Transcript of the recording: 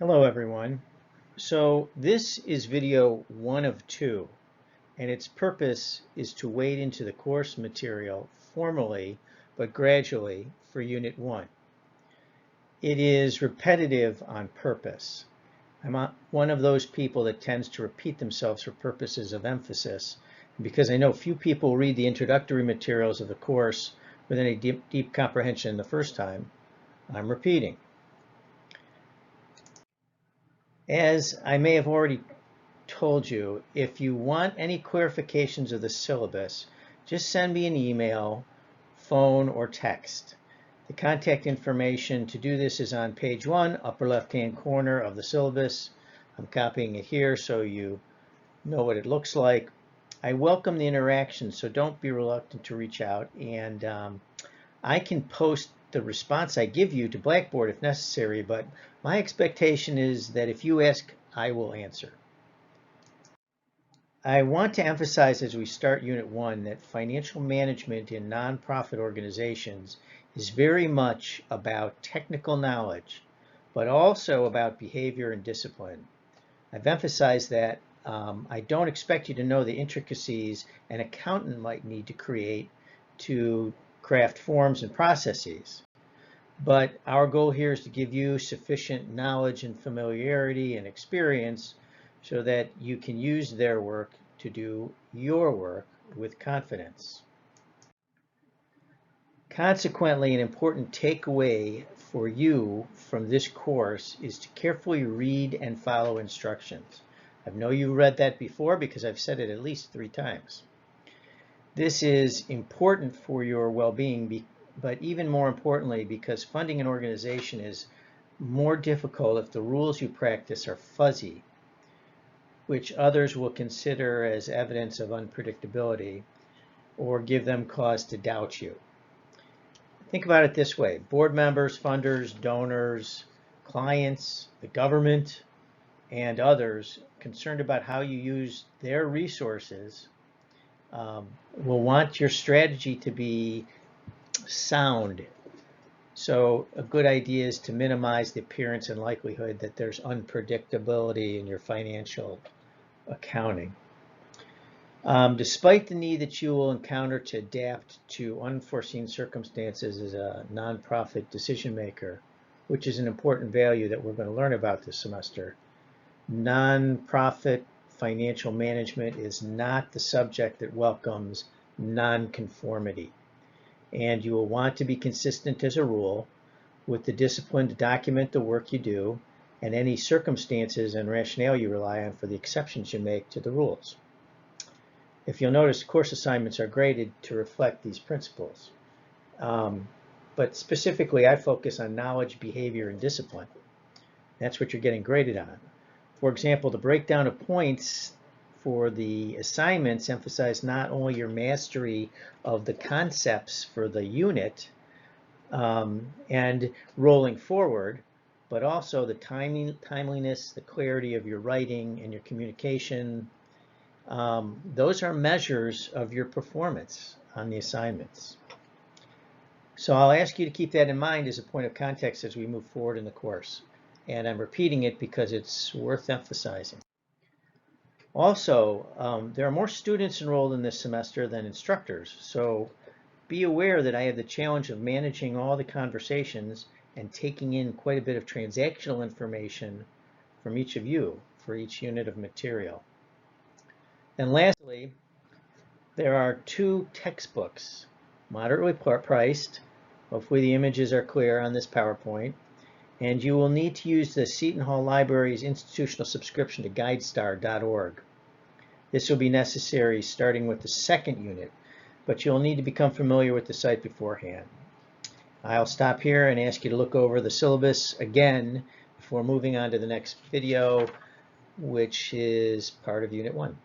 Hello everyone. So this is video 1 of 2, and its purpose is to wade into the course material formally but gradually for Unit 1. It is repetitive on purpose. I'm one of those people that tends to repeat themselves for purposes of emphasis, because I know few people read the introductory materials of the course with any deep comprehension the first time. I'm repeating. As I may have already told you, if you want any clarifications of the syllabus, just send me an email, phone, or text. The contact information to do this is on page 1, upper left-hand corner of the syllabus. I'm copying it here so you know what it looks like. I welcome the interaction, so don't be reluctant to reach out, and I can post the response I give you to Blackboard if necessary, but my expectation is that if you ask, I will answer. I want to emphasize as we start Unit 1 that financial management in nonprofit organizations is very much about technical knowledge, but also about behavior and discipline. I've emphasized that I don't expect you to know the intricacies an accountant might need to create to craft forms and processes. But our goal here is to give you sufficient knowledge and familiarity and experience so that you can use their work to do your work with confidence. Consequently, an important takeaway for you from this course is to carefully read and follow instructions. I know you read that before because I've said it at least 3 times. This is important for your well-being, but even more importantly, because funding an organization is more difficult if the rules you practice are fuzzy, which others will consider as evidence of unpredictability or give them cause to doubt you. Think about it this way: board members, funders, donors, clients, the government, and others concerned about how you use their resources will want your strategy to be sound. So a good idea is to minimize the appearance and likelihood that there's unpredictability in your financial accounting. Despite the need that you will encounter to adapt to unforeseen circumstances as a nonprofit decision maker, which is an important value that we're going to learn about this semester, nonprofit financial management is not the subject that welcomes nonconformity. And you will want to be consistent as a rule with the discipline to document the work you do and any circumstances and rationale you rely on for the exceptions you make to the rules. If you'll notice, course assignments are graded to reflect these principles. But specifically, I focus on knowledge, behavior, and discipline. That's what you're getting graded on. For example, the breakdown of points for the assignments emphasize not only your mastery of the concepts for the unit and rolling forward, but also the timeliness, the clarity of your writing and your communication. Those are measures of your performance on the assignments. So I'll ask you to keep that in mind as a point of context as we move forward in the course. And I'm repeating it because it's worth emphasizing. Also, there are more students enrolled in this semester than instructors, so be aware that I have the challenge of managing all the conversations and taking in quite a bit of transactional information from each of you for each unit of material. And lastly, there are 2 textbooks, moderately priced. Hopefully the images are clear on this PowerPoint. And you will need to use the Seton Hall Library's institutional subscription to GuideStar.org. This will be necessary starting with the 2nd unit, but you'll need to become familiar with the site beforehand. I'll stop here and ask you to look over the syllabus again before moving on to the next video, which is part of Unit 1.